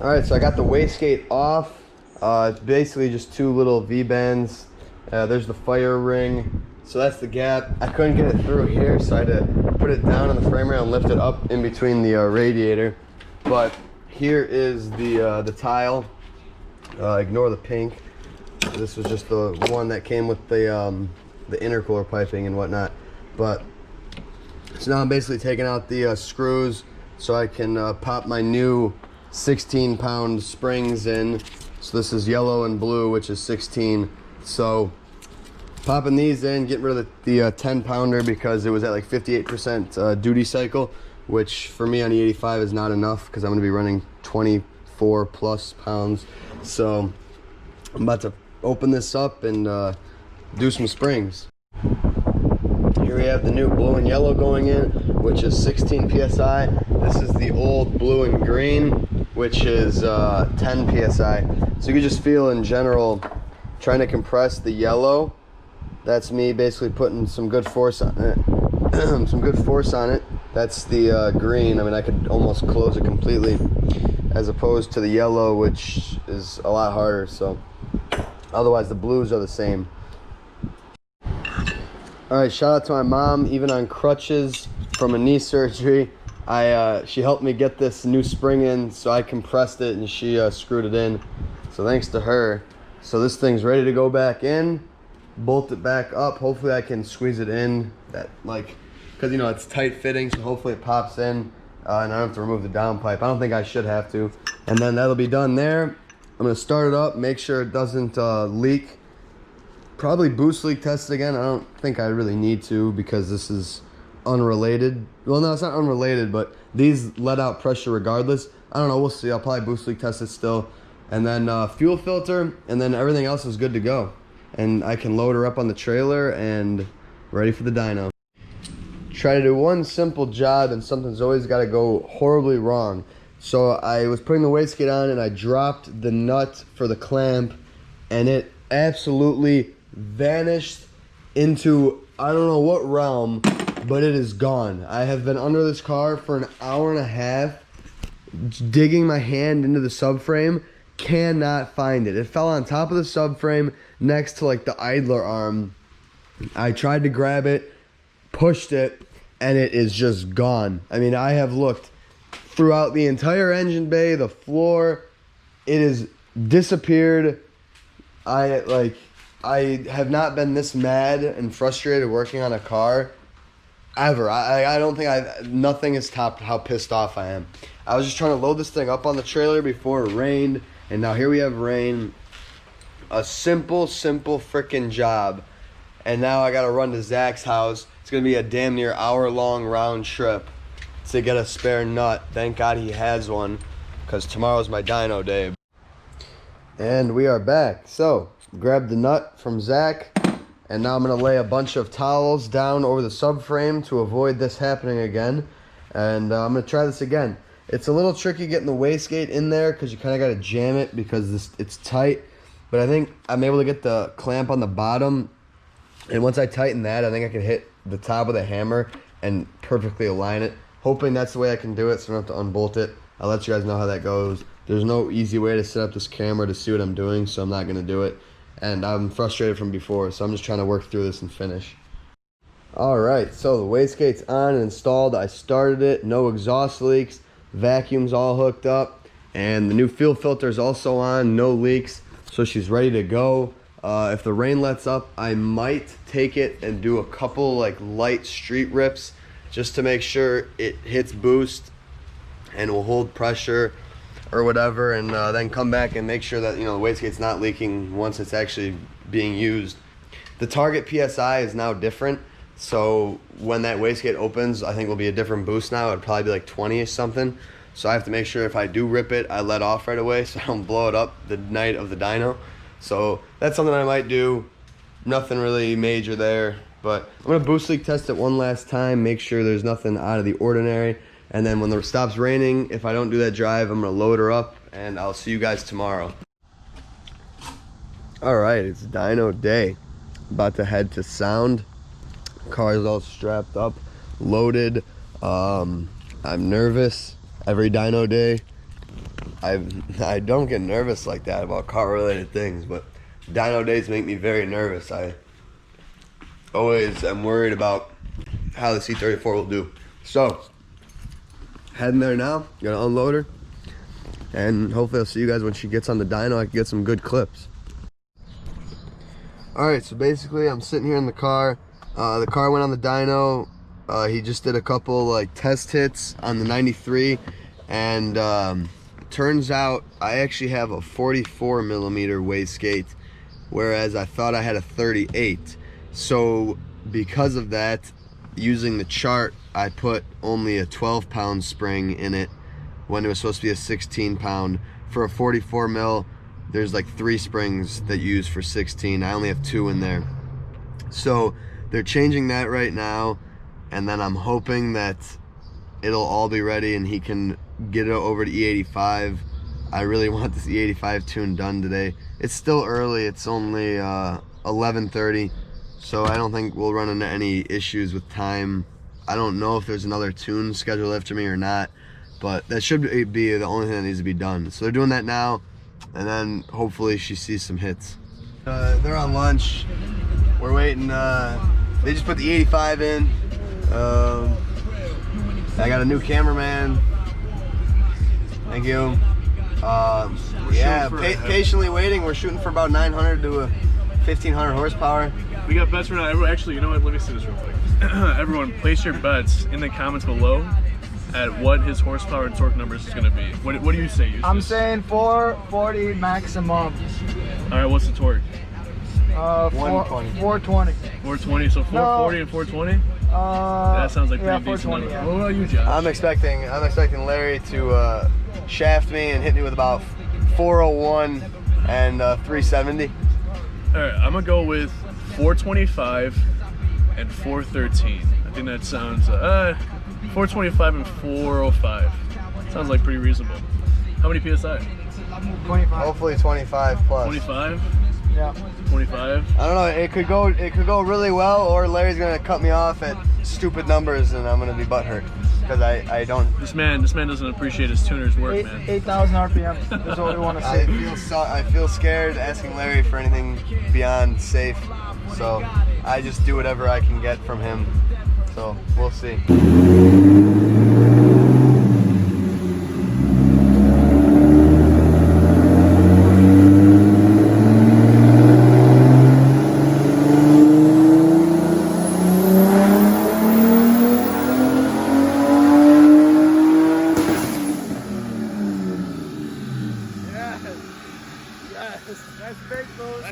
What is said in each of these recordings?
All right, so I got the wastegate off. It's basically just two little V-bends. There's the fire ring. So that's the gap. I couldn't get it through here, so I had to put it down on the frame rail and lift it up in between the radiator. But here is the tile. Ignore the pink. This was just the one that came with the intercooler piping and whatnot. But so now I'm basically taking out the screws so I can pop my new 16-pound springs in. So this is yellow and blue, which is 16. So popping these in, getting rid of the 10-pounder because it was at like 58% duty cycle, which for me on E85 is not enough because I'm going to be running 24 plus pounds. So I'm about to open this up and do some springs. Here we have the new blue and yellow going in, which is 16 psi. This is the old blue and green, which is 10 psi. So you can just feel in general trying to compress the yellow. That's me basically putting some good force on it. Some good force on it. That's the green. I mean, I could almost close it completely, as opposed to the yellow, which is a lot harder. So otherwise the blues are the same. All right, shout out to my mom, even on crutches from a knee surgery. She helped me get this new spring in, so I compressed it and she screwed it in. So thanks to her. So this thing's ready to go back in, bolt it back up. Hopefully I can squeeze it in, because you know it's tight fitting, so hopefully it pops in and I don't have to remove the downpipe. I don't think I should have to. And then that'll be done there. I'm gonna start it up, make sure it doesn't leak. Probably boost leak test it again. I don't think I really need to because this is unrelated. Well, no, it's not unrelated, but these let out pressure regardless. I don't know, we'll see. I'll probably boost leak test it still. And then fuel filter, and then everything else is good to go. And I can load her up on the trailer and ready for the dyno. Try to do one simple job and something's always got to go horribly wrong. So I was putting the wastegate on and I dropped the nut for the clamp and it absolutely vanished into I don't know what realm, but it is gone. I have been under this car for an hour and a half digging my hand into the subframe, cannot find it. It fell on top of the subframe next to like the idler arm. I tried to grab it, pushed it, and it is just gone. I mean, I have looked throughout the entire engine bay, the floor, it is disappeared. I have not been this mad and frustrated working on a car ever. I don't think nothing has topped how pissed off I am. I was just trying to load this thing up on the trailer before it rained, and now here we have rain. A simple freaking job. And now I gotta run to Zach's house. It's gonna be a damn near hour-long round trip to get a spare nut. Thank God he has one, because tomorrow's my dyno day. And we are back. So, grabbed the nut from Zach, and now I'm gonna lay a bunch of towels down over the subframe to avoid this happening again. And I'm gonna try this again. It's a little tricky getting the wastegate in there because you kind of gotta jam it because it's tight. But I think I'm able to get the clamp on the bottom. And once I tighten that, I think I can hit the top with a hammer and perfectly align it. Hoping that's the way I can do it so I don't have to unbolt it. I'll let you guys know how that goes. There's no easy way to set up this camera to see what I'm doing, so I'm not gonna do it. And I'm frustrated from before, so I'm just trying to work through this and finish. All right, so the wastegate's on and installed. I started it, no exhaust leaks, vacuum's all hooked up, and the new fuel filter is also on, no leaks, so she's ready to go. If the rain lets up, I might take it and do a couple like light street rips just to make sure it hits boost and will hold pressure or whatever, and then come back and make sure that, you know, the wastegate's not leaking once it's actually being used. The target PSI is now different, so when that wastegate opens, I think will be a different boost now. It'd probably be like 20-ish something. So I have to make sure if I do rip it, I let off right away so I don't blow it up the night of the dyno. So that's something I might do. Nothing really major there, but I'm gonna boost leak test it one last time, make sure there's nothing out of the ordinary. And then when it stops raining, if I don't do that drive, I'm gonna load her up and I'll see you guys tomorrow. All right, it's dyno day. About to head to sound. Car's all strapped up, loaded. I'm nervous every dyno day. I don't get nervous like that about car-related things, but dyno days make me very nervous. I always am worried about how the E34 will do. So, heading there now, gonna unload her, and hopefully I'll see you guys when she gets on the dyno. I can get some good clips. Alright, so basically I'm sitting here in the car. The car went on the dyno. He just did a couple like test hits on the 93, and turns out I actually have a 44 millimeter wastegate, whereas I thought I had a 38. So because of that, using the chart, I put only a 12-pound spring in it when it was supposed to be a 16-pound. For a 44 mil, there's like 3 springs that you use for 16. I only have 2 in there. So they're changing that right now, and then I'm hoping that it'll all be ready and he can get it over to E85. I really want this E85 tune done today. It's still early, it's only 11:30, so I don't think we'll run into any issues with time. I don't know if there's another tune scheduled after me or not, but that should be the only thing that needs to be done. So they're doing that now, and then hopefully she sees some hits. They're on lunch. We're waiting. They just put the 85 in. I got a new cameraman. Thank you. Yeah, patiently waiting. We're shooting for about 900 to 1500 horsepower. We got bets right now. Actually, you know what? Let me see this real quick. Everyone, place your bets in the comments below at what his horsepower and torque numbers is going to be. What do you say, Eustace? I'm saying 440 maximum. All right, what's the torque? 120. 420. 420, so 440 and 420? That sounds like pretty decent number. Yeah. What about you, Josh? I'm expecting Larry to shaft me and hit me with about 401 and 370. All right, I'm going to go with 425 and 413. I think that sounds 425 and 405. Sounds like pretty reasonable. How many PSI? 25. Hopefully 25 plus. 25? Yeah. 25? I don't know. It could go really well, or Larry's gonna cut me off at stupid numbers, and I'm gonna be butthurt because I don't. This man doesn't appreciate his tuner's work, man. 8,000 RPM is what we want to see. I feel scared asking Larry for anything beyond safe, so I just do whatever I can get from him. So we'll see. That's big, boys.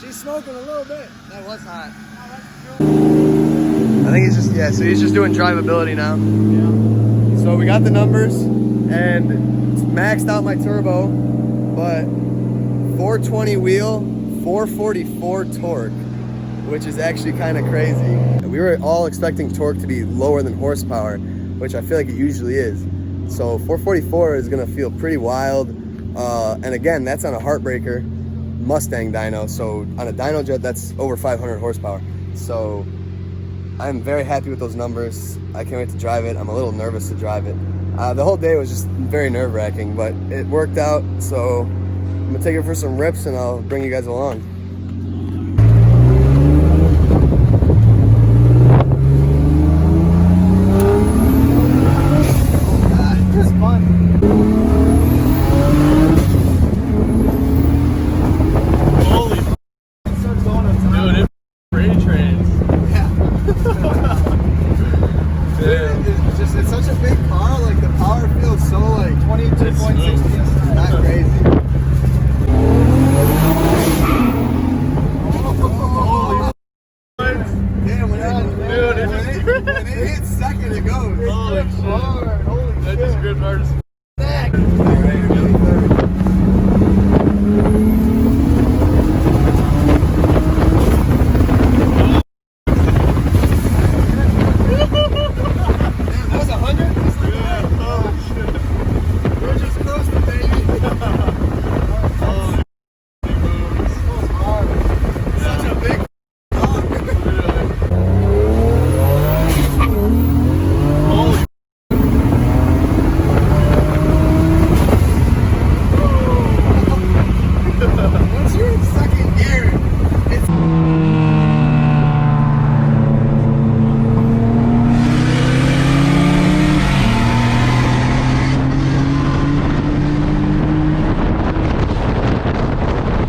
She's smoking a little bit. That was hot. I think so he's just doing drivability now. Yeah. So we got the numbers and it's maxed out my turbo, but 420 wheel, 444 torque, which is actually kind of crazy. We were all expecting torque to be lower than horsepower, which I feel like it usually is. So 444 is gonna feel pretty wild. And again, that's on a Heartbreaker Mustang dyno. So on a dyno jet, that's over 500 horsepower. So I'm very happy with those numbers. I can't wait to drive it. I'm a little nervous to drive it. The whole day was just very nerve-wracking, but it worked out. So I'm gonna take it for some rips and I'll bring you guys along.